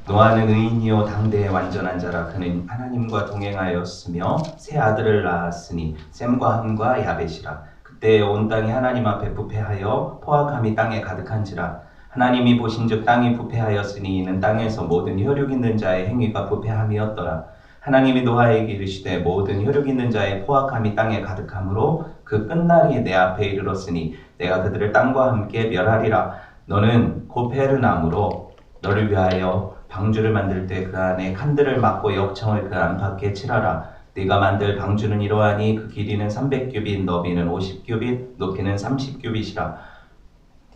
노아는 의인이요 당대의 완전한 자라. 그는 하나님과 동행하였으며 세 아들을 낳았으니 셈과 함과 야벳이라. 그때 온 땅이 하나님 앞에 부패하여 포악함이 땅에 가득한지라. 하나님이 보신즉 땅이 부패하였으니 이는 땅에서 모든 혈육 있는 자의 행위가 부패함이었더라. 하나님이 노아에게 이르시되 모든 혈육 있는 자의 포악함이 땅에 가득함으로 그 끝날이 내 앞에 이르렀으니 내가 그들을 땅과 함께 멸하리라. 너는 고페르나무로 너를 위하여 방주를 만들 때 그 안에 칸들을 막고 역청을 그 안팎에 칠하라. 네가 만들 방주는 이러하니 그 길이는 300규빗, 너비는 50규빗, 높이는 30규빗이라.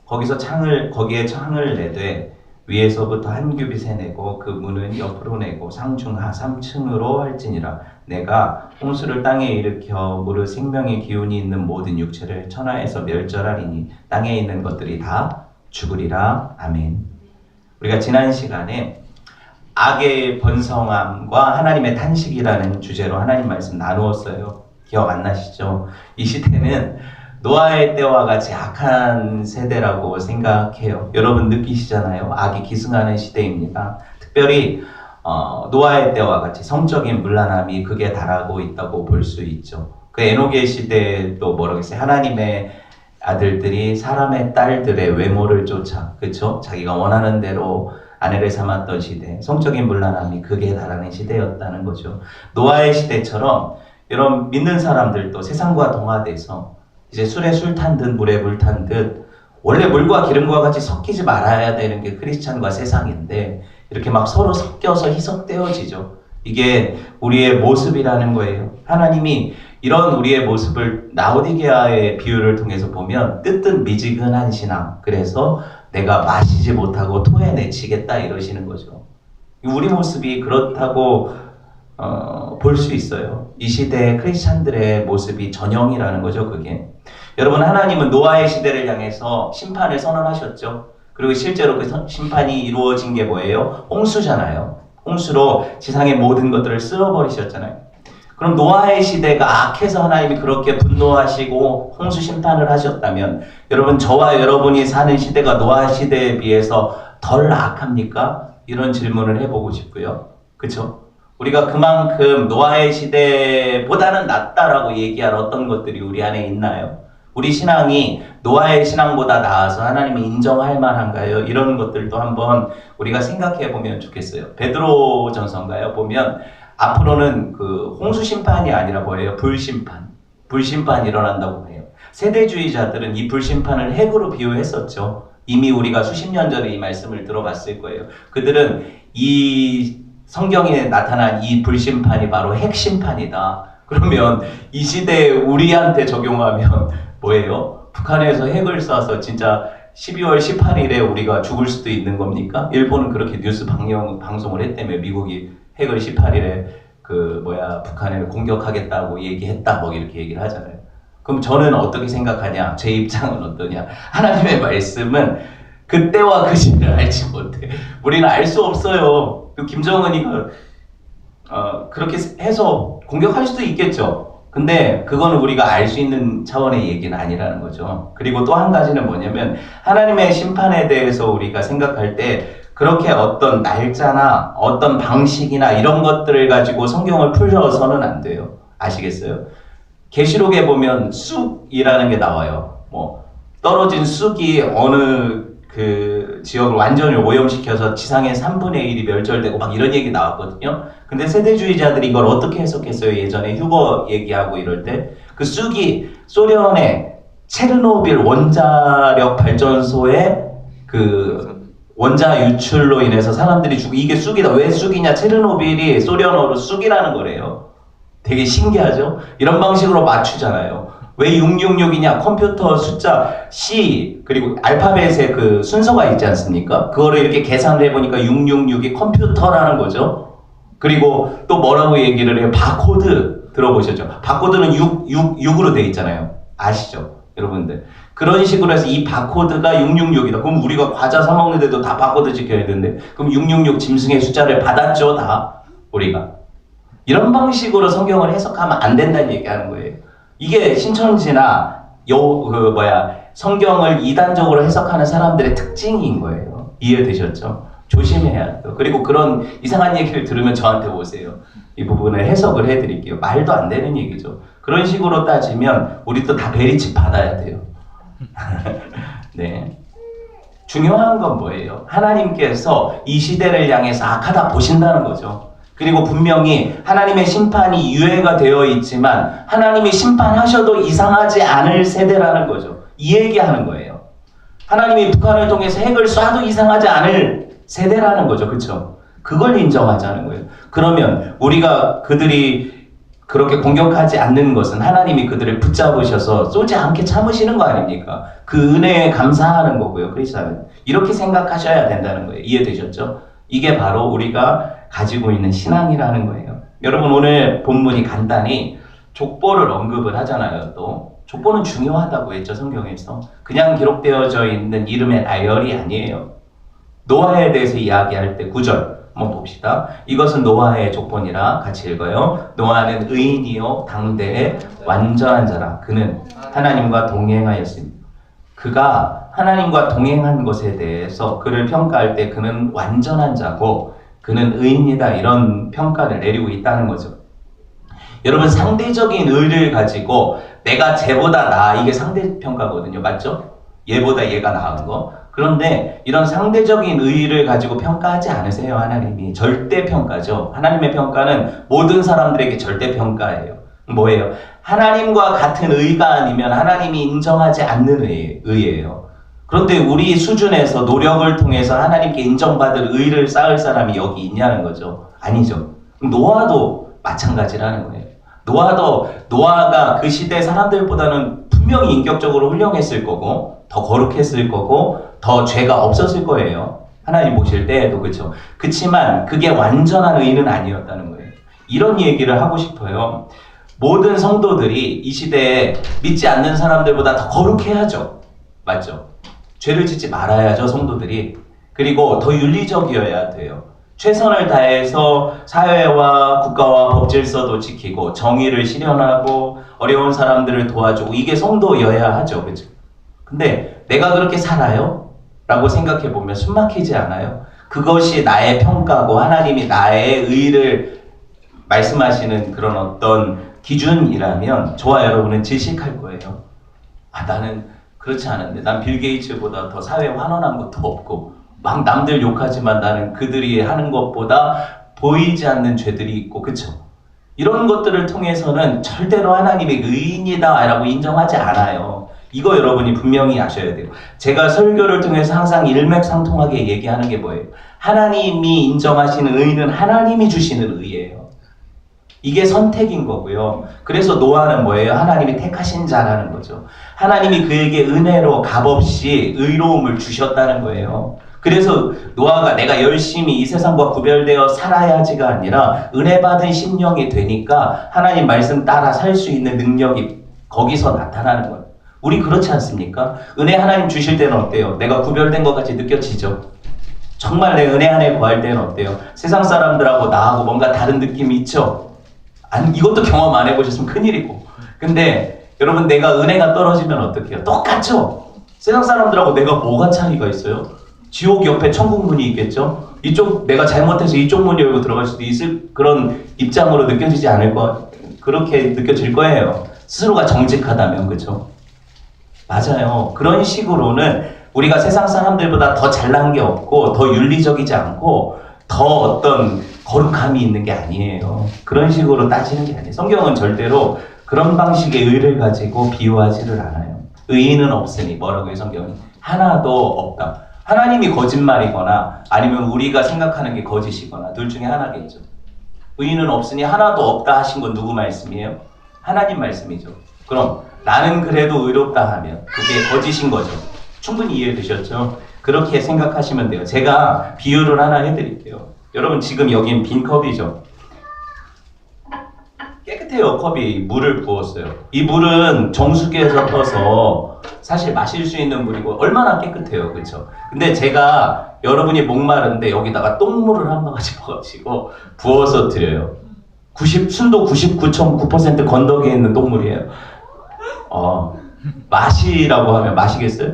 거기에 창을 내되 위에서부터 한 규빗에 내고 그 문은 옆으로 내고 상중하 3층으로 할지니라. 내가 홍수를 땅에 일으켜 무릇 생명의 기운이 있는 모든 육체를 천하에서 멸절하리니 땅에 있는 것들이 다 죽으리라. 아멘. 우리가 지난 시간에 악의 번성함과 하나님의 탄식이라는 주제로 하나님 말씀 나누었어요. 기억 안 나시죠? 이 시대는 노아의 때와 같이 악한 세대라고 생각해요. 여러분 느끼시잖아요. 악이 기승하는 시대입니다. 특별히 노아의 때와 같이 성적인 문란함이 극에 달하고 있다고 볼 수 있죠. 그 에녹의 시대도 뭐라겠어요? 하나님의 아들들이 사람의 딸들의 외모를 쫓아, 그렇죠? 자기가 원하는 대로 아내를 삼았던 시대, 성적인 문란함이 극에 달하는 시대였다는 거죠. 노아의 시대처럼 이런 믿는 사람들도 세상과 동화돼서 이제 술에 술 탄 듯 물에 물 탄 듯, 원래 물과 기름과 같이 섞이지 말아야 되는 게 크리스찬과 세상인데 이렇게 막 서로 섞여서 희석되어지죠. 이게 우리의 모습이라는 거예요. 하나님이 이런 우리의 모습을 라오디게아의 비유를 통해서 보면 뜨뜻 미지근한 신앙, 그래서 내가 마시지 못하고 토해내치겠다 이러시는 거죠. 우리 모습이 그렇다고 볼 수 있어요. 이 시대의 크리스찬들의 모습이 전형이라는 거죠, 그게. 여러분, 하나님은 노아의 시대를 향해서 심판을 선언하셨죠. 그리고 실제로 그 심판이 이루어진 게 뭐예요? 홍수잖아요. 홍수로 지상의 모든 것들을 쓸어버리셨잖아요. 그럼 노아의 시대가 악해서 하나님이 그렇게 분노하시고 홍수 심판을 하셨다면 여러분, 저와 여러분이 사는 시대가 노아 시대에 비해서 덜 악합니까? 이런 질문을 해보고 싶고요. 그렇죠? 우리가 그만큼 노아의 시대보다는 낫다라고 얘기할 어떤 것들이 우리 안에 있나요? 우리 신앙이 노아의 신앙보다 나아서 하나님을 인정할 만한가요? 이런 것들도 한번 우리가 생각해 보면 좋겠어요. 베드로 전서인가요? 보면 앞으로는 그 홍수 심판이 아니라 뭐예요? 불심판이 일어난다고 해요. 세대주의자들은 이 불심판을 핵으로 비유했었죠. 이미 우리가 수십 년 전에 이 말씀을 들어봤을 거예요. 그들은 이 성경에 나타난 이 불심판이 바로 핵심판이다. 그러면 이 시대에 우리한테 적용하면 뭐예요? 북한에서 핵을 쏴서 진짜 12월 18일에 우리가 죽을 수도 있는 겁니까? 일본은 그렇게 뉴스 방송을 했다며. 미국이 핵을 18일에 북한을 공격하겠다고 얘기했다, 뭐 이렇게 얘기를 하잖아요. 그럼 저는 어떻게 생각하냐? 제 입장은 어떠냐? 하나님의 말씀은 그때와 그 시대를 알지 못해. 우리는 알 수 없어요. 김정은이 그렇게 해서 공격할 수도 있겠죠. 근데 그거는 우리가 알 수 있는 차원의 얘기는 아니라는 거죠. 그리고 또 한 가지는 뭐냐면 하나님의 심판에 대해서 우리가 생각할 때 그렇게 어떤 날짜나 어떤 방식이나 이런 것들을 가지고 성경을 풀어서는 안 돼요. 아시겠어요? 계시록에 보면 쑥이라는 게 나와요. 뭐 떨어진 쑥이 어느 그 지역을 완전히 오염시켜서 지상의 3분의 1이 멸절되고 막 이런 얘기 나왔거든요. 근데 세대주의자들이 이걸 어떻게 해석했어요? 예전에 휴거 얘기하고 이럴 때 그 쑥이 소련의 체르노빌 원자력 발전소의 그 원자 유출로 인해서 사람들이 죽고, 이게 쑥이다. 왜 쑥이냐? 체르노빌이 소련어로 쑥이라는 거래요. 되게 신기하죠? 이런 방식으로 맞추잖아요. 왜 666이냐? 컴퓨터 숫자 C 그리고 알파벳의 그 순서가 있지 않습니까? 그거를 이렇게 계산을 해보니까 666이 컴퓨터라는 거죠. 그리고 또 뭐라고 얘기를 해요? 바코드 들어보셨죠? 바코드는 6으로 되어 있잖아요. 아시죠? 여러분들. 그런 식으로 해서 이 바코드가 666이다. 그럼 우리가 과자 사 먹는데도 다 바코드 지켜야 되는데, 그럼 666 짐승의 숫자를 받았죠, 다 우리가. 이런 방식으로 성경을 해석하면 안 된다는 얘기하는 거예요. 이게 신천지나 성경을 이단적으로 해석하는 사람들의 특징인 거예요. 이해되셨죠? 조심해야 돼요. 그리고 그런 이상한 얘기를 들으면 저한테 오세요. 이 부분을 해석을 해드릴게요. 말도 안 되는 얘기죠. 그런 식으로 따지면 우리도 다 베리칩 받아야 돼요. 네. 중요한 건 뭐예요? 하나님께서 이 시대를 향해서 악하다 보신다는 거죠. 그리고 분명히 하나님의 심판이 유예가 되어 있지만 하나님이 심판하셔도 이상하지 않을 세대라는 거죠. 이 얘기하는 거예요. 하나님이 북한을 통해서 핵을 쏴도 이상하지 않을 세대라는 거죠. 그렇죠? 그걸 인정하자는 거예요. 그러면 우리가 그들이 그렇게 공격하지 않는 것은 하나님이 그들을 붙잡으셔서 쏘지 않게 참으시는 거 아닙니까? 그 은혜에 감사하는 거고요. 그리스도는 이렇게 생각하셔야 된다는 거예요. 이해되셨죠? 이게 바로 우리가 가지고 있는 신앙이라는 거예요. 여러분 오늘 본문이 간단히 족보를 언급을 하잖아요. 또 족보는 중요하다고 했죠. 성경에서. 그냥 기록되어져 있는 이름의 나열이 아니에요. 노아에 대해서 이야기할 때 9절 한번 봅시다. 이것은 노아의 족보니라. 같이 읽어요. 노아는 의인이요 당대의 완전한 자라. 그는 하나님과 동행하였습니다. 그가 하나님과 동행한 것에 대해서 그를 평가할 때 그는 완전한 자고 그는 의인이다. 이런 평가를 내리고 있다는 거죠. 여러분 상대적인 의를 가지고 내가 쟤보다 나아, 이게 상대평가거든요. 맞죠? 얘보다 얘가 나은 거. 그런데 이런 상대적인 의의를 가지고 평가하지 않으세요. 하나님이. 절대평가죠. 하나님의 평가는 모든 사람들에게 절대평가예요. 뭐예요? 하나님과 같은 의가 아니면 하나님이 인정하지 않는 의예요. 그런데 우리 수준에서 노력을 통해서 하나님께 인정받을 의를 쌓을 사람이 여기 있냐는 거죠. 아니죠. 노아도 마찬가지라는 거예요. 노아가 그 시대 사람들보다는 분명히 인격적으로 훌륭했을 거고 더 거룩했을 거고 더 죄가 없었을 거예요. 하나님 보실 때에도. 그렇죠. 그치만 그게 완전한 의는 아니었다는 거예요. 이런 얘기를 하고 싶어요. 모든 성도들이 이 시대에 믿지 않는 사람들보다 더 거룩해야죠. 맞죠? 죄를 짓지 말아야죠. 성도들이. 그리고 더 윤리적이어야 돼요. 최선을 다해서 사회와 국가와 법질서도 지키고 정의를 실현하고 어려운 사람들을 도와주고 이게 성도여야 하죠. 그죠? 근데 내가 그렇게 살아요? 라고 생각해 보면 숨막히지 않아요? 그것이 나의 평가고 하나님이 나의 의를 말씀하시는 그런 어떤 기준이라면 저와 여러분은 질식할 거예요. 아, 나는 그렇지 않은데 난 빌 게이츠보다 더 사회에 환원한 것도 없고 막 남들 욕하지만 나는 그들이 하는 것보다 보이지 않는 죄들이 있고. 그쵸? 이런 것들을 통해서는 절대로 하나님이 의인이다 라고 인정하지 않아요. 이거 여러분이 분명히 아셔야 돼요. 제가 설교를 통해서 항상 일맥상통하게 얘기하는 게 뭐예요? 하나님이 인정하시는 의는 하나님이 주시는 의예요. 이게 선택인 거고요. 그래서 노아는 뭐예요? 하나님이 택하신 자라는 거죠. 하나님이 그에게 은혜로 값없이 의로움을 주셨다는 거예요. 그래서 노아가 내가 열심히 이 세상과 구별되어 살아야지가 아니라 은혜 받은 심령이 되니까 하나님 말씀 따라 살 수 있는 능력이 거기서 나타나는 거예요. 우리 그렇지 않습니까? 은혜 하나님 주실 때는 어때요? 내가 구별된 것 같이 느껴지죠? 정말 내 은혜 안에 거할 때는 어때요? 세상 사람들하고 나하고 뭔가 다른 느낌이 있죠? 아니, 이것도 경험 안 해보셨으면 큰일이고. 근데 여러분 내가 은혜가 떨어지면 어떡해요? 똑같죠? 세상 사람들하고 내가 뭐가 차이가 있어요? 지옥 옆에 천국 문이 있겠죠? 이쪽 내가 잘못해서 이쪽 문 열고 들어갈 수도 있을 그런 입장으로 느껴지지 않을 그렇게 느껴질 거예요. 스스로가 정직하다면. 그렇죠? 맞아요. 그런 식으로는 우리가 세상 사람들보다 더 잘난 게 없고 더 윤리적이지 않고 더 어떤 거룩함이 있는 게 아니에요. 그런 식으로 따지는 게 아니에요. 성경은 절대로 그런 방식의 의를 가지고 비유하지를 않아요. 의인은 없으니 뭐라고 해요? 성경이 하나도 없다. 하나님이 거짓말이거나 아니면 우리가 생각하는 게 거짓이거나 둘 중에 하나겠죠. 의인은 없으니 하나도 없다 하신 건 누구 말씀이에요? 하나님 말씀이죠. 그럼 나는 그래도 의롭다 하면 그게 거짓인 거죠. 충분히 이해되셨죠? 그렇게 생각하시면 돼요. 제가 비유를 하나 해드릴게요. 여러분 지금 여긴 빈 컵이죠. 깨끗해요. 컵이. 물을 부었어요. 이 물은 정수기에서 떠서 사실 마실 수 있는 물이고 얼마나 깨끗해요. 그렇죠? 근데 제가 여러분이 목마른데 여기다가 똥물을 한 바가지 퍼가지고 부어서 드려요. 순도 99.9% 건더기에 있는 똥물이에요. 마시라고 하면 마시겠어요?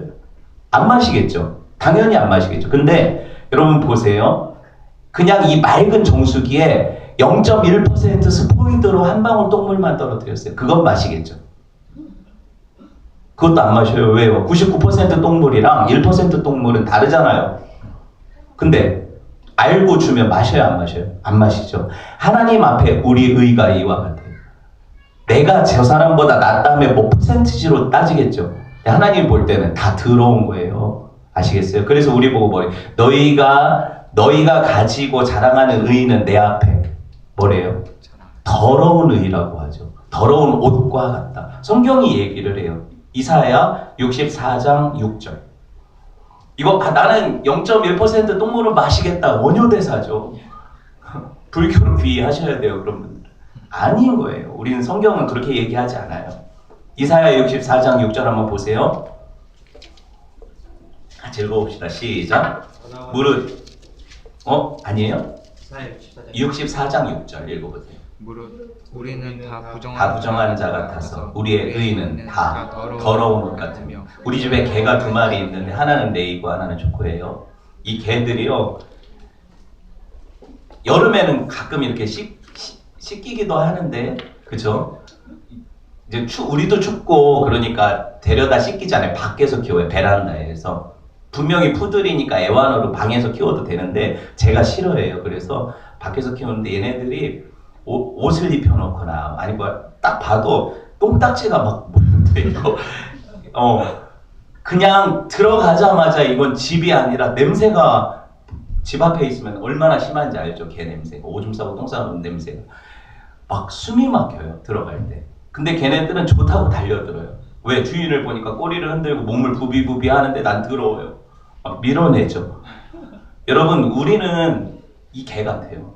안 마시겠죠. 당연히 안 마시겠죠. 근데 여러분 보세요. 그냥 이 맑은 정수기에 0.1% 스포이드로 한 방울 똥물만 떨어뜨렸어요. 그건 마시겠죠. 그것도 안 마셔요. 왜요? 99% 똥물이랑 1% 똥물은 다르잖아요. 근데 알고 주면 마셔요, 안 마셔요? 안 마시죠. 하나님 앞에 우리 의가 이와 같아요. 내가 저 사람보다 낫다면 뭐 퍼센티지로 따지겠죠. 하나님 볼 때는 다 더러운 거예요. 아시겠어요? 그래서 우리 보고 뭐래요? 너희가 가지고 자랑하는 의는 내 앞에 뭐래요? 더러운 의라고 하죠. 더러운 옷과 같다. 성경이 얘기를 해요. 이사야 64장 6절. 이거 나는 0.1% 똥물을 마시겠다. 원효대사죠. 불교를 귀의하셔야 돼요, 그런 분들. 아닌 거예요. 우리는 성경은 그렇게 얘기하지 않아요. 이사야 64장 6절 한번 보세요. 같이 읽어봅시다. 시작. 무릇 아니에요? 64장 6절 읽어보세요. 무릇 우리는 다 부정한 자 같아서 우리의 의는 다 더러운 옷 같으며. 우리 집에 개가 2마리 있는데 하나는 레이고 하나는 초코예요. 이 개들이요, 여름에는 가끔 이렇게 씻기기도 하는데, 그죠? 이제 우리도 춥고 그러니까 데려다 씻기잖아요. 밖에서 키워요. 베란다에서. 분명히 푸들이니까 애완으로 방에서 키워도 되는데 제가 싫어해요. 그래서 밖에서 키우는데 얘네들이 옷을 입혀놓거나 아니 딱 봐도 똥딱지가 막 묻어있고 그냥 들어가자마자 이건 집이 아니라 냄새가 집 앞에 있으면 얼마나 심한지 알죠? 개 냄새가. 오줌 싸고 똥 싸는 냄새가 막 숨이 막혀요, 들어갈 때. 근데 걔네들은 좋다고 달려들어요. 왜? 주인을 보니까 꼬리를 흔들고 몸을 부비부비 하는데 난 더러워요. 막 밀어내죠. 여러분, 우리는 이 개 같아요.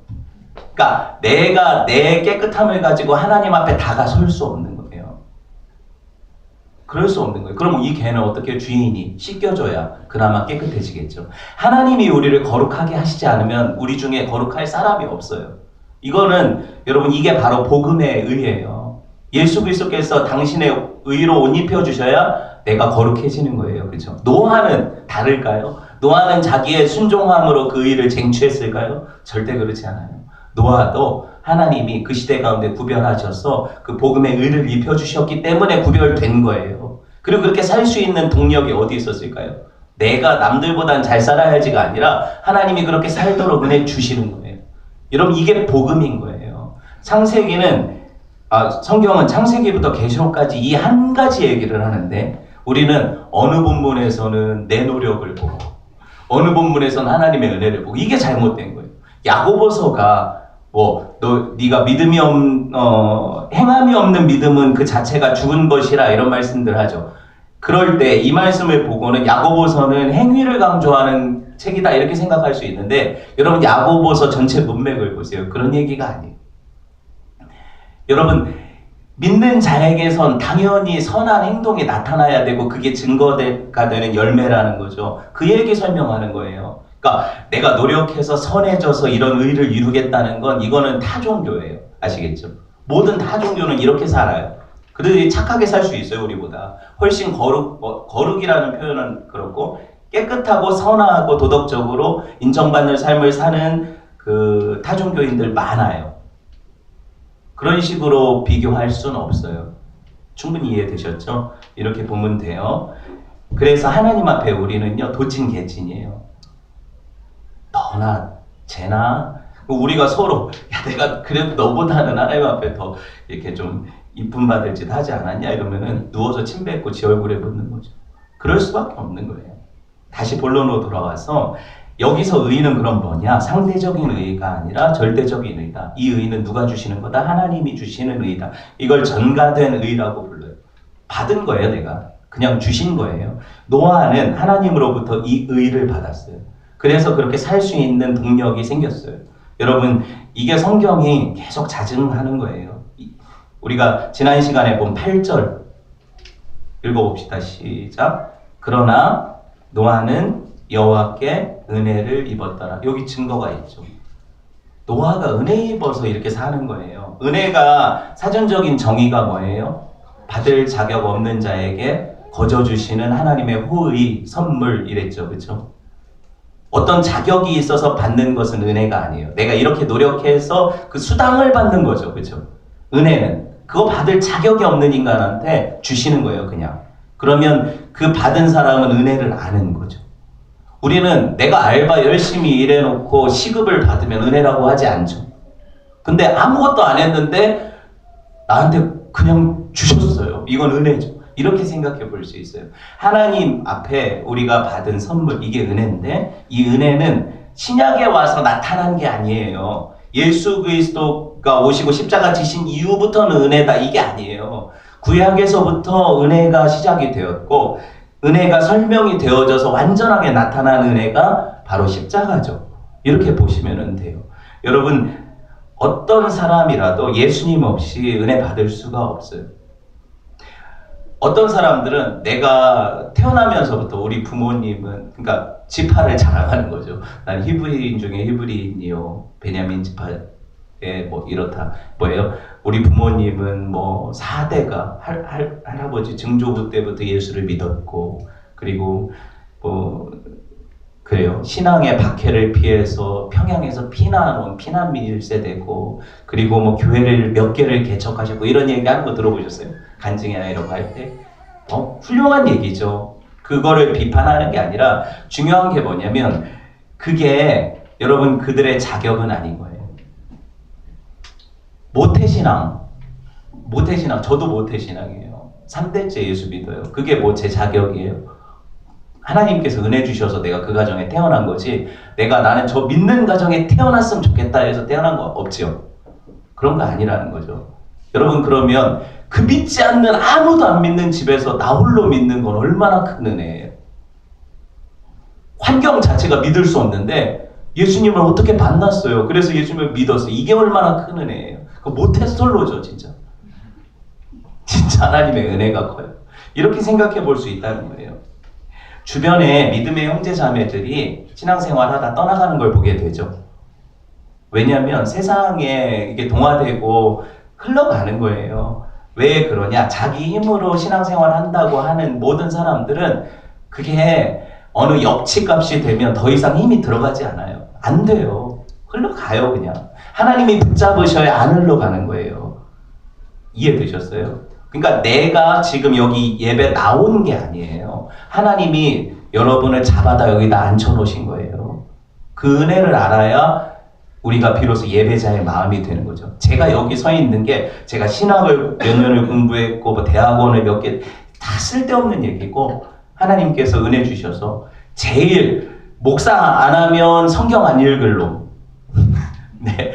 그러니까 내가 내 깨끗함을 가지고 하나님 앞에 다가설 수 없는 거예요. 그럴 수 없는 거예요. 그럼 이 개는 어떻게 주인이 씻겨줘야 그나마 깨끗해지겠죠. 하나님이 우리를 거룩하게 하시지 않으면 우리 중에 거룩할 사람이 없어요. 이거는 여러분, 이게 바로 복음의 의예요. 예수 그리스도께서 당신의 의로 옷 입혀주셔야 내가 거룩해지는 거예요. 그렇죠? 노아는 다를까요? 노아는 자기의 순종함으로 그 의를 쟁취했을까요? 절대 그렇지 않아요. 노아도 하나님이 그 시대 가운데 구별하셔서 그 복음의 의를 입혀주셨기 때문에 구별된 거예요. 그리고 그렇게 살 수 있는 동력이 어디 있었을까요? 내가 남들보단 잘 살아야지가 아니라 하나님이 그렇게 살도록 은혜 주시는 거예요. 여러분, 이게 복음인 거예요. 성경은 창세기부터 계시록까지 이 한 가지 얘기를 하는데, 우리는 어느 본문에서는 내 노력을 보고 어느 본문에서는 하나님의 은혜를 보고, 이게 잘못된 거예요. 야고보서가 네가 행함이 없는 믿음은 그 자체가 죽은 것이라 이런 말씀들 하죠. 그럴 때 이 말씀을 보고는 야고보서는 행위를 강조하는 책이다 이렇게 생각할 수 있는데, 여러분, 야고보서 전체 문맥을 보세요. 그런 얘기가 아니에요. 여러분, 믿는 자에게선 당연히 선한 행동이 나타나야 되고 그게 증거가 되는 열매라는 거죠. 그 얘기 설명하는 거예요. 그러니까 내가 노력해서 선해져서 이런 의를 이루겠다는 건, 이거는 타종교예요. 아시겠죠? 모든 타종교는 이렇게 살아요. 그들이 착하게 살 수 있어요, 우리보다. 훨씬 거룩이라는 표현은 그렇고, 깨끗하고 선하고 도덕적으로 인정받는 삶을 사는 그 타종교인들 많아요. 그런 식으로 비교할 수는 없어요. 충분히 이해되셨죠? 이렇게 보면 돼요. 그래서 하나님 앞에 우리는요, 도찐 개찐이에요. 너나 쟤나 우리가 서로 내가 그래도 너보다는 하나님 앞에 더 이렇게 좀 이쁨 받을 짓 하지 않았냐 이러면은 누워서 침 뱉고 지 얼굴에 묻는 거죠. 그럴 수밖에 없는 거예요. 다시 본론으로 돌아와서, 여기서 의는 그럼 뭐냐? 상대적인 의가 아니라 절대적인 의다. 이 의는 누가 주시는 거다? 하나님이 주시는 의다. 이걸 전가된 의라고 불러요. 받은 거예요, 내가. 그냥 주신 거예요. 노아는 하나님으로부터 이 의를 받았어요. 그래서 그렇게 살 수 있는 동력이 생겼어요. 여러분, 이게 성경이 계속 자증하는 거예요. 우리가 지난 시간에 본 8절 읽어봅시다. 시작. 그러나 노아는 여호와께 은혜를 입었더라. 여기 증거가 있죠. 노아가 은혜 입어서 이렇게 사는 거예요. 은혜가 사전적인 정의가 뭐예요? 받을 자격 없는 자에게 거저 주시는 하나님의 호의 선물 이랬죠. 그렇죠? 어떤 자격이 있어서 받는 것은 은혜가 아니에요. 내가 이렇게 노력해서 그 수당을 받는 거죠. 그죠? 은혜는 그거 받을 자격이 없는 인간한테 주시는 거예요. 그냥. 그러면 그 받은 사람은 은혜를 아는 거죠. 우리는 내가 알바 열심히 일해놓고 시급을 받으면 은혜라고 하지 않죠. 근데 아무것도 안 했는데 나한테 그냥 주셨어요. 이건 은혜죠. 이렇게 생각해 볼 수 있어요. 하나님 앞에 우리가 받은 선물, 이게 은혜인데 이 은혜는 신약에 와서 나타난 게 아니에요. 예수 그리스도가 오시고 십자가 지신 이후부터는 은혜다, 이게 아니에요. 구약에서부터 은혜가 시작이 되었고 은혜가 설명이 되어져서 완전하게 나타난 은혜가 바로 십자가죠. 이렇게 보시면 돼요. 여러분, 어떤 사람이라도 예수님 없이 은혜 받을 수가 없어요. 어떤 사람들은 내가 태어나면서부터 우리 부모님은, 그러니까 지파를 자랑하는 거죠. 난 히브리인 중에 히브리인이요, 베냐민 지파에 뭐 이렇다. 뭐예요? 우리 부모님은 뭐 4대가 할아버지 증조부 때부터 예수를 믿었고, 그리고 뭐 그래요. 신앙의 박해를 피해서 평양에서 피난 온 피난민 1세대고, 그리고 뭐 교회를 몇 개를 개척하셨고, 이런 얘기 하는 거 들어보셨어요? 간증이나 이런 거 할 때. 훌륭한 얘기죠. 그거를 비판하는 게 아니라 중요한 게 뭐냐면, 그게 여러분 그들의 자격은 아닌 거예요. 모태신앙, 저도 모태신앙이에요. 3대째 예수 믿어요. 그게 뭐 제 자격이에요? 하나님께서 은혜 주셔서 내가 그 가정에 태어난 거지, 나는 저 믿는 가정에 태어났으면 좋겠다 해서 태어난 거 없죠. 그런 거 아니라는 거죠. 여러분, 그러면 그 믿지 않는, 아무도 안 믿는 집에서 나 홀로 믿는 건 얼마나 큰 은혜예요. 환경 자체가 믿을 수 없는데 예수님을 어떻게 만났어요. 그래서 예수님을 믿었어요. 이게 얼마나 큰 은혜예요. 그 모태솔로죠, 진짜. 진짜 하나님의 은혜가 커요. 이렇게 생각해 볼 수 있다는 거예요. 주변에 믿음의 형제 자매들이 신앙생활 하다 떠나가는 걸 보게 되죠. 왜냐하면 세상에 이게 동화되고 흘러가는 거예요. 왜 그러냐? 자기 힘으로 신앙생활 한다고 하는 모든 사람들은 그게 어느 역치값이 되면 더 이상 힘이 들어가지 않아요. 안 돼요. 흘러가요, 그냥. 하나님이 붙잡으셔야 안 흘러가는 거예요. 이해되셨어요? 그러니까 내가 지금 여기 예배 나온 게 아니에요. 하나님이 여러분을 잡아다 여기다 앉혀놓으신 거예요. 그 은혜를 알아야 우리가 비로소 예배자의 마음이 되는 거죠. 제가 여기 서 있는 게 제가 신학을 몇 년을 공부했고 뭐 대학원을 몇 개 다 쓸데없는 얘기고, 하나님께서 은혜 주셔서 제일 목사 안 하면 성경 안 읽을 놈. 네.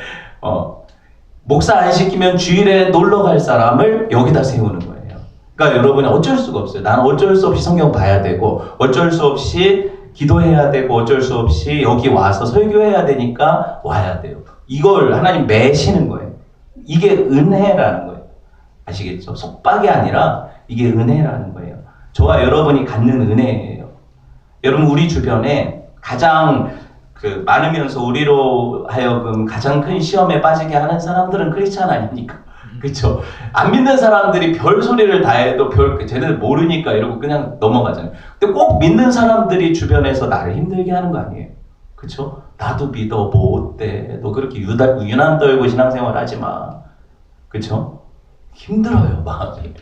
목사 안 시키면 주일에 놀러 갈 사람을 여기다 세우는 거예요. 그러니까 여러분이 어쩔 수가 없어요. 나는 어쩔 수 없이 성경 봐야 되고, 어쩔 수 없이 기도해야 되고, 어쩔 수 없이 여기 와서 설교해야 되니까 와야 돼요. 이걸 하나님 매시는 거예요. 이게 은혜라는 거예요. 아시겠죠? 속박이 아니라 이게 은혜라는 거예요. 저와 여러분이 갖는 은혜예요. 여러분, 우리 주변에 가장 많으면서 우리로 하여금 가장 큰 시험에 빠지게 하는 사람들은 크리스찬 아닙니까? 그렇죠? 안 믿는 사람들이 별 소리를 다 해도 쟤네들 모르니까 이러고 그냥 넘어가잖아요. 근데 꼭 믿는 사람들이 주변에서 나를 힘들게 하는 거 아니에요? 그렇죠? 나도 믿어, 뭐 어때? 너 그렇게 유난 떨고 신앙생활 하지 마. 그렇죠? 힘들어요, 마음이.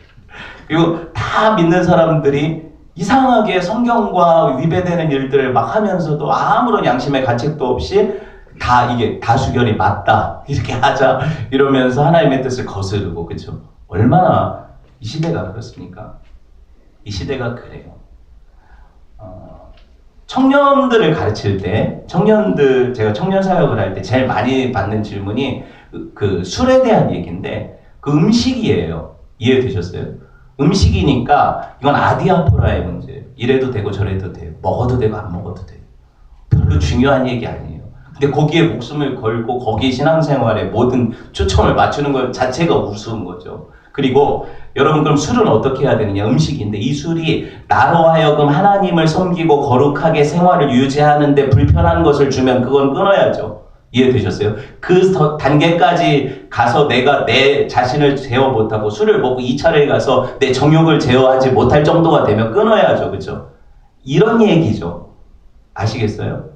그리고 다 믿는 사람들이 이상하게 성경과 위배되는 일들을 막 하면서도 아무런 양심의 가책도 없이 이게 다수결이 맞다, 이렇게 하자 이러면서 하나님의 뜻을 거스르고, 그렇죠? 얼마나 이 시대가 그렇습니까? 이 시대가 그래요. 청년들을 가르칠 때, 제가 청년 사역을 할 때 제일 많이 받는 질문이 그 술에 대한 얘기인데, 그 음식이에요. 이해되셨어요? 음식이니까 이건 아디아포라의 문제예요. 이래도 되고 저래도 돼요. 먹어도 되고 안 먹어도 돼요. 별로 중요한 얘기 아니에요. 근데 거기에 목숨을 걸고 거기 신앙생활에 모든 초점을 맞추는 것 자체가 우스운 거죠. 그리고 여러분, 그럼 술은 어떻게 해야 되느냐? 음식인데 이 술이 나로 하여금 하나님을 섬기고 거룩하게 생활을 유지하는데 불편한 것을 주면 그건 끊어야죠. 이해되셨어요? 그 단계까지 가서 내가 내 자신을 제어 못하고 술을 먹고 2차를 가서 내 정욕을 제어하지 못할 정도가 되면 끊어야죠. 그죠? 이런 얘기죠. 아시겠어요?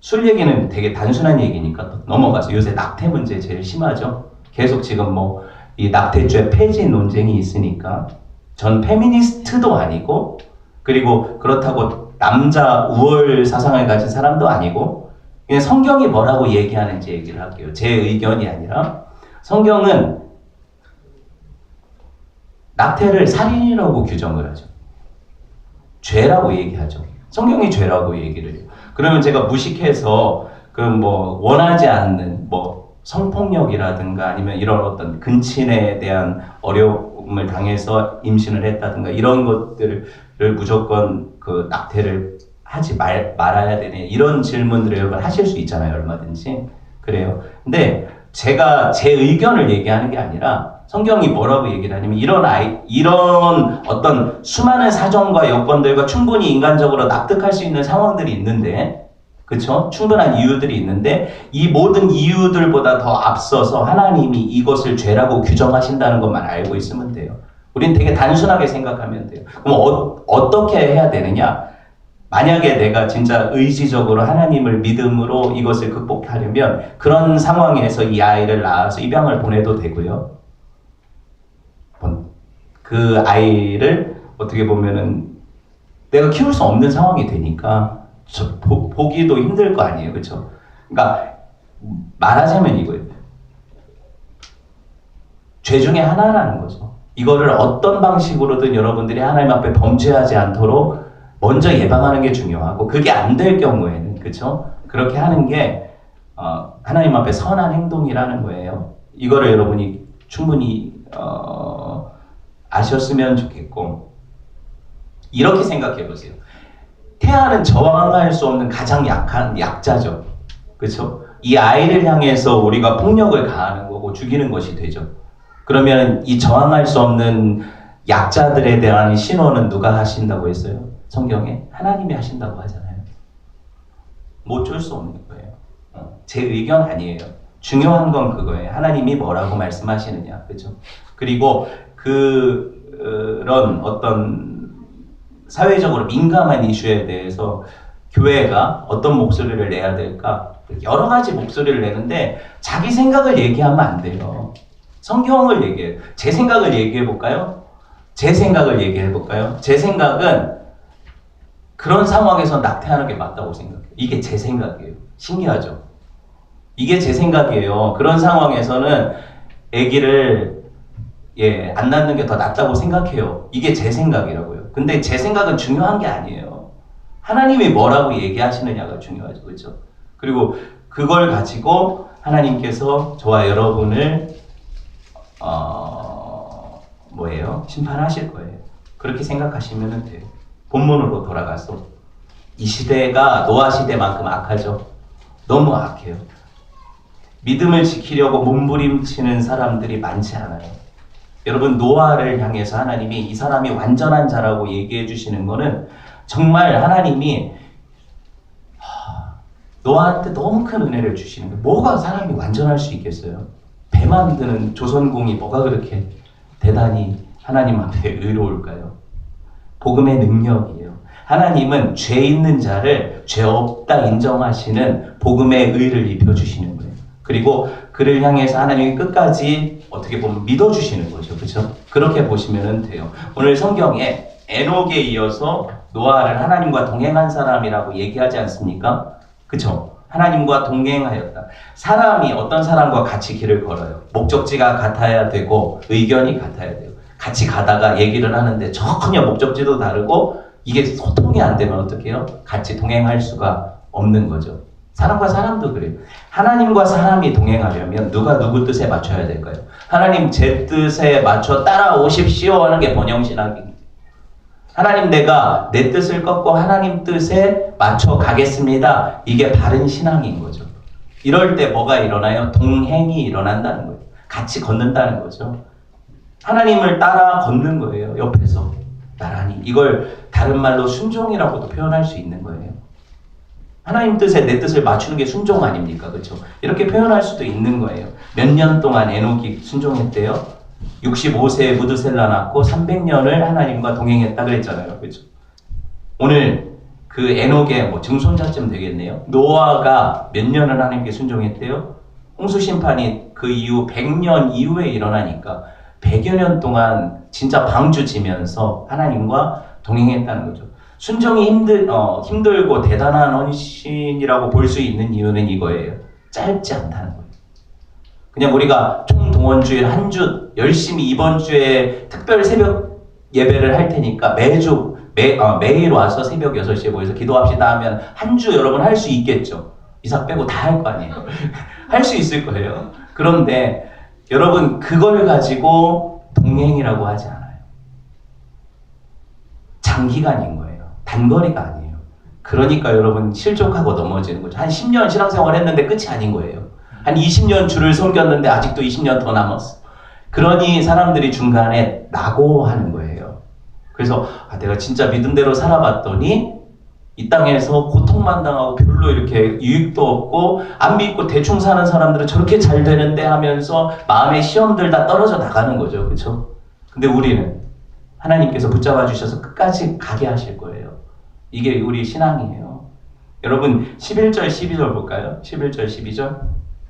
술 얘기는 되게 단순한 얘기니까 또 넘어가서 요새 낙태 문제 제일 심하죠. 계속 지금 뭐 이 낙태죄 폐지 논쟁이 있으니까 전 페미니스트도 아니고 그리고 그렇다고 남자 우월 사상을 가진 사람도 아니고 그냥 성경이 뭐라고 얘기하는지 얘기를 할게요. 제 의견이 아니라 성경은 낙태를 살인이라고 규정을 하죠. 죄라고 얘기하죠. 성경이 죄라고 얘기를 해요. 그러면 제가 무식해서 그 뭐 원하지 않는 뭐 성폭력이라든가 아니면 이런 어떤 근친에 대한 어려움을 당해서 임신을 했다든가 이런 것들을 무조건 그 낙태를 하지 말아야 되네 이런 질문들을 여러분 하실 수 있잖아요. 얼마든지 그래요. 근데 제가 제 의견을 얘기하는 게 아니라 성경이 뭐라고 얘기를 하냐면 이런 어떤 수많은 사정과 여건들과 충분히 인간적으로 납득할 수 있는 상황들이 있는데 그쵸? 충분한 이유들이 있는데 이 모든 이유들보다 더 앞서서 하나님이 이것을 죄라고 규정하신다는 것만 알고 있으면 돼요. 우린 되게 단순하게 생각하면 돼요. 그럼 어떻게 해야 되느냐? 만약에 내가 진짜 의지적으로 하나님을 믿음으로 이것을 극복하려면 그런 상황에서 이 아이를 낳아서 입양을 보내도 되고요. 그 아이를 어떻게 보면은 내가 키울 수 없는 상황이 되니까 보기도 힘들 거 아니에요. 그렇죠? 그러니까 말하자면 이거예요. 죄 중에 하나라는 거죠. 이거를 어떤 방식으로든 여러분들이 하나님 앞에 범죄하지 않도록 먼저 예방하는 게 중요하고 그게 안 될 경우에는 그렇죠? 그렇게 하는 게 하나님 앞에 선한 행동이라는 거예요. 이거를 여러분이 충분히 아셨으면 좋겠고 이렇게 생각해 보세요. 태아는 저항할 수 없는 가장 약한 약자죠. 그렇죠? 이 아이를 향해서 우리가 폭력을 가하는 거고 죽이는 것이 되죠. 그러면 이 저항할 수 없는 약자들에 대한 신호는 누가 하신다고 했어요? 성경에 하나님이 하신다고 하잖아요. 못 줄 수 없는 거예요. 제 의견 아니에요. 중요한 건 그거예요. 하나님이 뭐라고 말씀하시느냐, 그렇죠? 그리고 그런 어떤 사회적으로 민감한 이슈에 대해서 교회가 어떤 목소리를 내야 될까? 여러 가지 목소리를 내는데 자기 생각을 얘기하면 안 돼요. 성경을 얘기해요. 제 생각을 얘기해 볼까요? 제 생각을 얘기해 볼까요? 제 생각은 그런 상황에서 낙태하는 게 맞다고 생각해요. 이게 제 생각이에요. 신기하죠? 이게 제 생각이에요. 그런 상황에서는 아기를 안 낳는 게 더 낫다고 생각해요. 이게 제 생각이라고요. 근데 제 생각은 중요한 게 아니에요. 하나님이 뭐라고 얘기하시느냐가 중요하죠. 그렇죠? 그리고 그걸 가지고 하나님께서 저와 여러분을 심판하실 거예요. 그렇게 생각하시면 돼요. 본문으로 돌아가서 이 시대가 노아 시대만큼 악하죠. 너무 악해요. 믿음을 지키려고 몸부림치는 사람들이 많지 않아요. 여러분 노아를 향해서 하나님이 이 사람이 완전한 자라고 얘기해 주시는 거는 정말 하나님이 노아한테 너무 큰 은혜를 주시는 거예요. 뭐가 사람이 완전할 수 있겠어요? 배 만드는 조선공이 뭐가 그렇게 대단히 하나님 앞에 의로울까요? 복음의 능력이에요. 하나님은 죄 있는 자를 죄 없다 인정하시는 복음의 의를 입혀주시는 거예요. 그리고 그를 향해서 하나님이 끝까지 어떻게 보면 믿어주시는 거죠. 그렇죠? 그렇게 보시면 돼요. 오늘 성경에 에녹에 이어서 노아를 하나님과 동행한 사람이라고 얘기하지 않습니까? 그렇죠? 하나님과 동행하였다. 사람이 어떤 사람과 같이 길을 걸어요. 목적지가 같아야 되고 의견이 같아야 돼요. 같이 가다가 얘기를 하는데 전혀 목적지도 다르고 이게 소통이 안 되면 어떻게 해요? 같이 동행할 수가 없는 거죠. 사람과 사람도 그래요. 하나님과 사람이 동행하려면 누가 누구 뜻에 맞춰야 될까요? 하나님 제 뜻에 맞춰 따라오십시오 하는 게 번영신학입니다. 하나님 내가 내 뜻을 꺾고 하나님 뜻에 맞춰 가겠습니다. 이게 바른 신앙인 거죠. 이럴 때 뭐가 일어나요? 동행이 일어난다는 거예요. 같이 걷는다는 거죠. 하나님을 따라 걷는 거예요. 옆에서 나란히. 이걸 다른 말로 순종이라고도 표현할 수 있는 거예요. 하나님 뜻에 내 뜻을 맞추는 게 순종 아닙니까? 그렇죠? 이렇게 표현할 수도 있는 거예요. 몇 년 동안 에녹이 순종했대요. 65세에 무드셀라 낳고 300년을 하나님과 동행했다 그랬잖아요. 그렇죠? 오늘 그 에녹의 뭐 증손자쯤 되겠네요. 노아가 몇 년을 하나님께 순종했대요? 홍수 심판이 그 이후 100년 이후에 일어나니까 100여 년 동안 진짜 방주 지면서 하나님과 동행했다는 거죠. 순종이 힘들고 대단한 헌신이라고 볼 수 있는 이유는 이거예요. 짧지 않다는 거예요. 그냥 우리가 총동원주일 한 주 열심히 이번 주에 특별 새벽 예배를 할 테니까 매일 와서 새벽 6시에 모여서 기도합시다 하면 한 주 여러분 할 수 있겠죠. 이삭 빼고 다 할 거 아니에요. 할 수 있을 거예요. 그런데 여러분 그걸 가지고 동행이라고 하지 않아요. 장기간인 거예요. 단거리가 아니에요. 그러니까 여러분 실족하고 넘어지는 거죠. 한 10년 신앙생활 했는데 끝이 아닌 거예요. 한 20년 주를 섬겼는데 아직도 20년 더 남았어. 그러니 사람들이 중간에 낙오하는 거예요. 그래서 내가 진짜 믿음대로 살아봤더니 이 땅에서 고통만 당하고 별로 이렇게 유익도 없고 안 믿고 대충 사는 사람들은 저렇게 잘 되는데 하면서 마음의 시험들 다 떨어져 나가는 거죠. 그렇죠? 근데 우리는 하나님께서 붙잡아 주셔서 끝까지 가게 하실 거예요. 이게 우리 신앙이에요. 여러분 11절 12절 볼까요? 11절 12절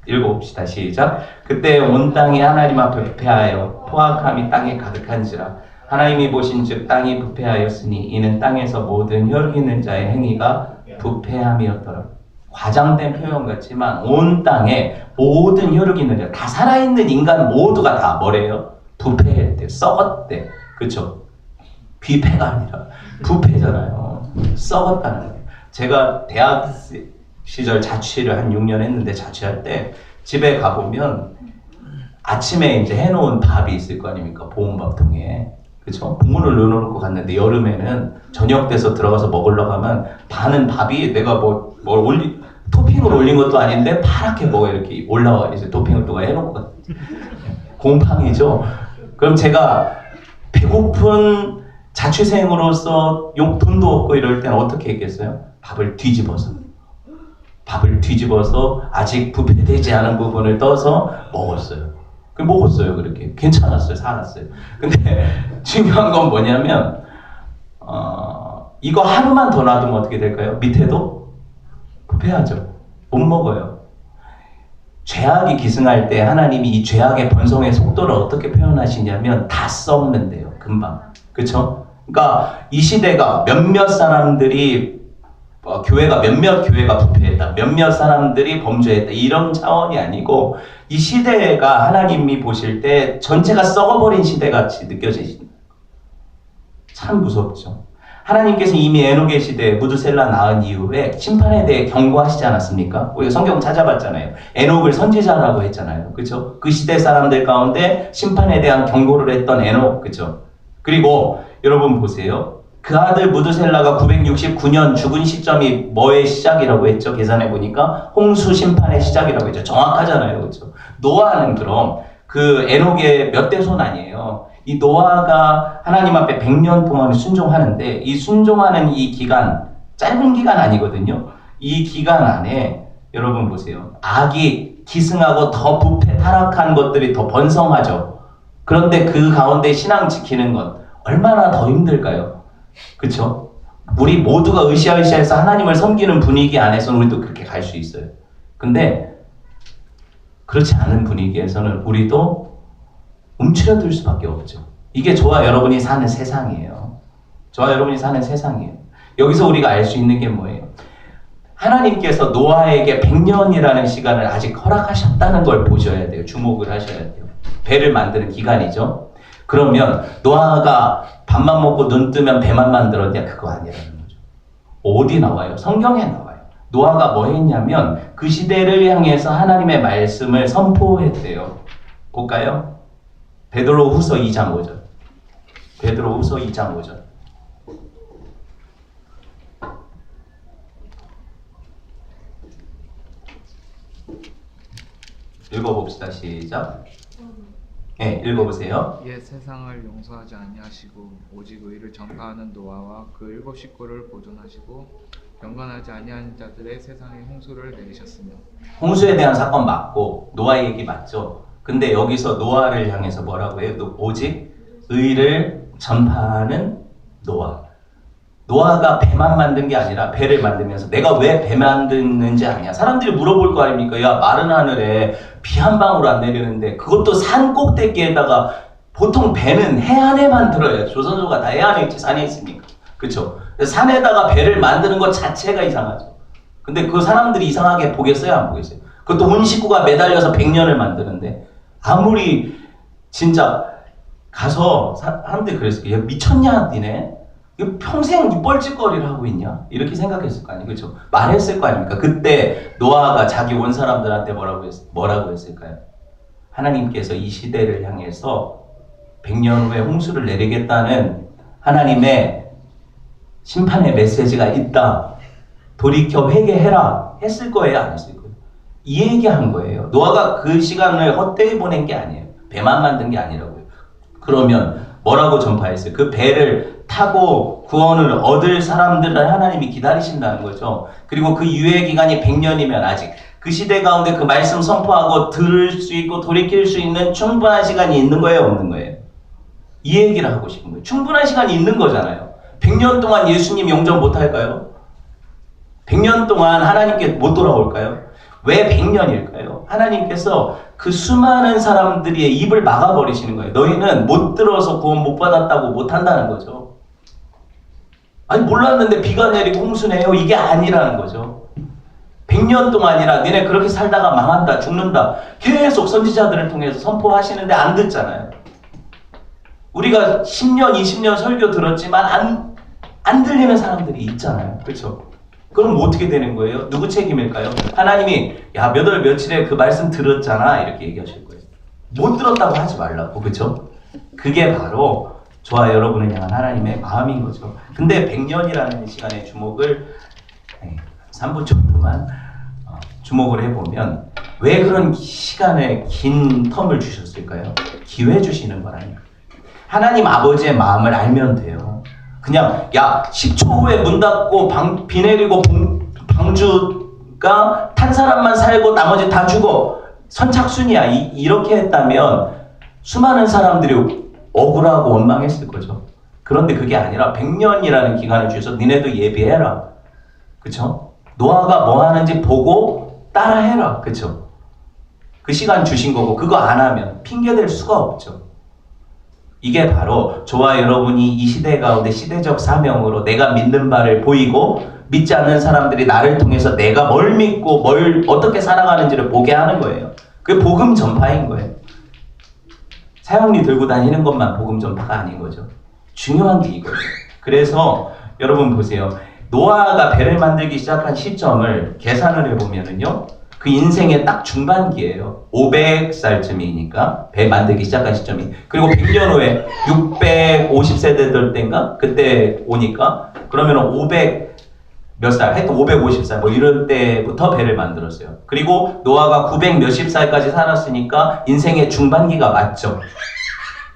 읽어봅시다. 시작. 그때 온 땅이 하나님 앞에 부패하여 포악함이 땅에 가득한지라 하나님이 보신즉 땅이 부패하였으니 이는 땅에서 모든 혈육 있는 자의 행위가 부패함이었더라. 과장된 표현 같지만 온 땅에 모든 혈육 있는 자, 다 살아있는 인간 모두가 다 뭐래요? 부패했대, 썩었대. 그렇죠? 비패가 아니라 부패잖아요. 썩었다는 거예요. 제가 대학 시절 자취를 한 6년 했는데 자취할 때 집에 가보면 아침에 이제 해놓은 밥이 있을 거 아닙니까? 보온밥통에. 그쵸? 문을 열어놓고 갔는데 여름에는 저녁 돼서 들어가서 먹으려고 하면 반은 밥이 내가 토핑을 올린 것도 아닌데 파랗게 뭐가 이렇게 올라와. 이제 토핑을 누가 해놓고 갔 곰팡이죠? 그럼 제가 배고픈 자취생으로서 돈도 없고 이럴 때는 어떻게 했겠어요? 밥을 뒤집어서 아직 부패되지 않은 부분을 떠서 먹었어요. 그렇게. 괜찮았어요. 살았어요. 근데 중요한 건 뭐냐면 이거 하루만 더 놔두면 어떻게 될까요? 밑에도 부패하죠. 못 먹어요. 죄악이 기승할 때 하나님이 이 죄악의 번성의 속도를 어떻게 표현하시냐면 다 썩는데요. 금방. 그렇죠? 그러니까 이 시대가 몇몇 사람들이 몇몇 교회가 부패했다. 몇몇 사람들이 범죄했다. 이런 차원이 아니고 이 시대가 하나님이 보실 때 전체가 썩어버린 시대같이 느껴지십니다. 참 무섭죠. 하나님께서 이미 에녹의 시대에 무드셀라 낳은 이후에 심판에 대해 경고하시지 않았습니까? 우리가 성경 찾아봤잖아요. 에녹을 선지자라고 했잖아요. 그렇죠? 그 시대 사람들 가운데 심판에 대한 경고를 했던 에녹. 그렇죠? 그리고 여러분 보세요. 그 아들 무드셀라가 969년 죽은 시점이 뭐의 시작이라고 했죠? 계산해 보니까 홍수 심판의 시작이라고 했죠. 정확하잖아요. 그렇죠? 노아는 그럼 그 에녹의 몇 대 손 아니에요. 이 노아가 하나님 앞에 100년 동안 순종하는데 이 순종하는 이 기간 짧은 기간 아니거든요. 이 기간 안에 여러분 보세요. 악이 기승하고 더 부패 타락한 것들이 더 번성하죠. 그런데 그 가운데 신앙 지키는 것 얼마나 더 힘들까요? 그렇죠? 우리 모두가 으쌰으쌰해서 하나님을 섬기는 분위기 안에서는 우리도 그렇게 갈 수 있어요. 근데 그렇지 않은 분위기에서는 우리도 움츠려들 수밖에 없죠. 이게 저와 여러분이 사는 세상이에요. 저와 여러분이 사는 세상이에요. 여기서 우리가 알 수 있는 게 뭐예요? 하나님께서 노아에게 100년이라는 시간을 아직 허락하셨다는 걸 보셔야 돼요. 주목을 하셔야 돼요. 배를 만드는 기간이죠. 그러면 노아가 밥만 먹고 눈 뜨면 배만 만들었냐? 그거 아니라는 거죠. 어디 나와요? 성경에 나와요. 노아가 뭐 했냐면 그 시대를 향해서 하나님의 말씀을 선포했대요. 볼까요? 베드로후서 2장 5절. 베드로후서 2장 5절. 읽어봅시다. 시작. 네, 읽어보세요. 옛 세상을 용서하지 아니하시고 오직 의를 전파하는 노아와 그 7 식구를 보존하시고 경건하지 아니한 자들의 세상에 홍수를 내리셨으며. 홍수에 대한 사건 맞고 노아 얘기 맞죠? 근데 여기서 노아를 향해서 뭐라고 해요? 오직 의를 전파하는 노아. 노아가 배만 만든 게 아니라 배를 만들면서 내가 왜 배 만드는지 아냐. 사람들이 물어볼 거 아닙니까? 야, 마른 하늘에 비 한 방울 안 내리는데 그것도 산 꼭대기에다가 보통 배는 해안에만 들어요. 조선소가 다 해안에 있지 산에 있습니까? 그쵸? 산에다가 배를 만드는 것 자체가 이상하죠. 근데 그 사람들이 이상하게 보겠어요? 안 보겠어요? 그것도 온 식구가 매달려서 100년을 만드는데 아무리 진짜 가서 사람들이 그랬어요. 얘 미쳤냐 니네? 이거 평생 뻘짓거리를 하고 있냐? 이렇게 생각했을 거 아니에요. 그렇죠? 말했을 거 아닙니까? 그때 노아가 자기 온 사람들한테 뭐라고 했을까요? 하나님께서 이 시대를 향해서 100년 후에 홍수를 내리겠다는 하나님의 심판의 메시지가 있다. 돌이켜 회개해라. 했을 거예요? 안 했을 거예요? 이 얘기한 거예요. 노아가 그 시간을 헛되이 보낸 게 아니에요. 배만 만든 게 아니라고요. 그러면 뭐라고 전파했어요? 그 배를 타고 구원을 얻을 사람들을 하나님이 기다리신다는 거죠. 그리고 그 유예 기간이 100년이면 아직 그 시대 가운데 그 말씀 선포하고 들을 수 있고 돌이킬 수 있는 충분한 시간이 있는 거예요? 없는 거예요? 이 얘기를 하고 싶은 거예요. 충분한 시간이 있는 거잖아요. 100년 동안 예수님 영접 못 할까요? 100년 동안 하나님께 못 돌아올까요? 왜 100년일까요? 하나님께서 그 수많은 사람들의 입을 막아버리시는 거예요. 너희는 못 들어서 구원 못 받았다고 못 한다는 거죠. 아니 몰랐는데 비가 내리고 홍수네요. 이게 아니라는 거죠. 100년 동안이나 니네 그렇게 살다가 망한다, 죽는다. 계속 선지자들을 통해서 선포하시는데 안 듣잖아요. 우리가 10년, 20년 설교 들었지만 안 들리는 사람들이 있잖아요. 그렇죠? 그럼 어떻게 되는 거예요? 누구 책임일까요? 하나님이 야 몇 월 며칠에 그 말씀 들었잖아 이렇게 얘기하실 거예요. 못 들었다고 하지 말라고. 그렇죠? 그게 바로 저와 여러분을 향한 하나님의 마음인 거죠. 근데 100년이라는 시간의 주목을 3분 정도만 주목을 해보면 왜 그런 시간에 긴 텀을 주셨을까요? 기회 주시는 거라니까. 하나님 아버지의 마음을 알면 돼요. 그냥 야 10초 후에 문 닫고 비 내리고 방주가 탄 사람만 살고 나머지 다 죽어 선착순이야 이렇게 했다면 수많은 사람들이 억울하고 원망했을 거죠. 그런데 그게 아니라 100년이라는 기간을 주셔서 니네도 예비해라. 그쵸? 노아가 뭐 하는지 보고 따라해라. 그쵸? 그 시간 주신 거고 그거 안 하면 핑계댈 수가 없죠. 이게 바로 저와 여러분이 이 시대 가운데 시대적 사명으로 내가 믿는 바를 보이고 믿지 않는 사람들이 나를 통해서 내가 뭘 믿고 뭘 어떻게 살아가는지를 보게 하는 거예요. 그게 복음 전파인 거예요. 사형리 들고 다니는 것만 복음 전파가 아닌 거죠. 중요한 게 이거예요. 그래서 여러분 보세요. 노아가 배를 만들기 시작한 시점을 계산을 해보면은요. 그 인생의 딱 중반기예요. 500살쯤이니까 배 만들기 시작한 시점이. 그리고 100년 후에 650세대 될 때인가? 그때 오니까 그러면 500 몇 살? 하여튼 550살 뭐 이럴 때부터 배를 만들었어요. 그리고 노아가 900 몇십 살까지 살았으니까 인생의 중반기가 맞죠.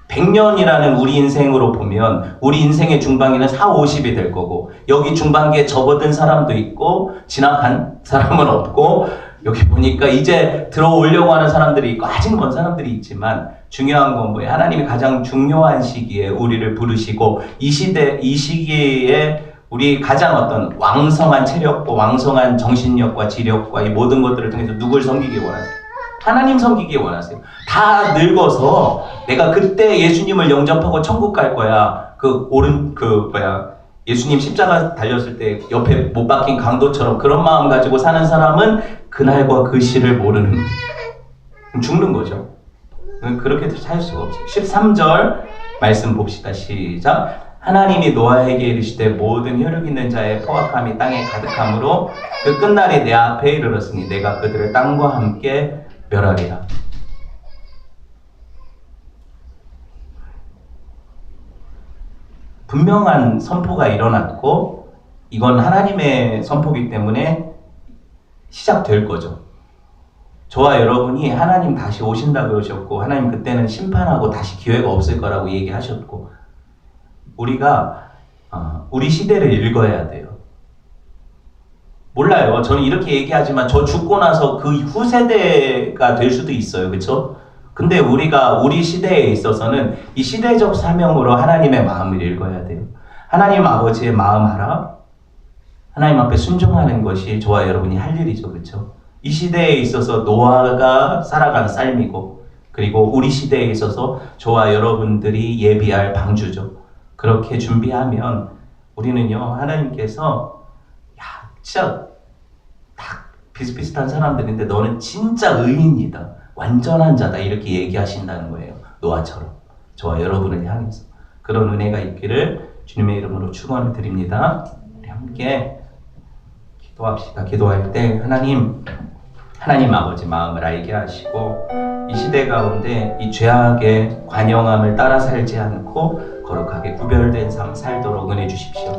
100년이라는 우리 인생으로 보면 우리 인생의 중반기는 4, 50이 될 거고 여기 중반기에 접어든 사람도 있고 지나간 사람은 없고 여기 보니까 이제 들어오려고 하는 사람들이 있고 아직 먼 사람들이 있지만 중요한 건 뭐예요? 하나님이 가장 중요한 시기에 우리를 부르시고 이 시기에 우리 가장 어떤 왕성한 체력과 왕성한 정신력과 지력과 이 모든 것들을 통해서 누굴 섬기기 원하세요? 하나님 섬기기 원하세요. 다 늙어서 내가 그때 예수님을 영접하고 천국 갈 거야. 예수님 십자가 달렸을 때 옆에 못 박힌 강도처럼 그런 마음 가지고 사는 사람은 그날과 그 시를 모르는 거예요. 죽는 거죠. 그렇게 살 수가 없어요. 13절 말씀 봅시다. 시작. 하나님이 노아에게 이르시되 모든 혈육 있는 자의 포악함이 땅에 가득함으로 그 끝날이 내 앞에 이르렀으니 내가 그들을 땅과 함께 멸하리라. 분명한 선포가 일어났고 이건 하나님의 선포이기 때문에 시작될 거죠. 저와 여러분이 하나님 다시 오신다 그러셨고 하나님 그때는 심판하고 다시 기회가 없을 거라고 얘기하셨고 우리가 우리 시대를 읽어야 돼요. 몰라요. 저는 이렇게 얘기하지만 저 죽고 나서 그 후세대가 될 수도 있어요. 그렇죠? 근데 우리가 우리 시대에 있어서는 이 시대적 사명으로 하나님의 마음을 읽어야 돼요. 하나님 아버지의 마음 알아? 하나님 앞에 순종하는 것이 저와 여러분이 할 일이죠. 그렇죠? 이 시대에 있어서 노아가 살아가는 삶이고, 그리고 우리 시대에 있어서 저와 여러분들이 예비할 방주죠. 그렇게 준비하면 우리는요, 하나님께서 야, 진짜 딱 비슷비슷한 사람들인데 너는 진짜 의인이다, 완전한 자다, 이렇게 얘기하신다는 거예요. 노아처럼 저와 여러분을 향해서. 그런 은혜가 있기를 주님의 이름으로 축원을 드립니다. 우리 함께 기도합시다. 기도할 때 하나님 아버지 마음을 알게 하시고, 이 시대 가운데 이 죄악의 관영함을 따라 살지 않고 거룩하게 구별된 삶 살도록 은혜 주십시오.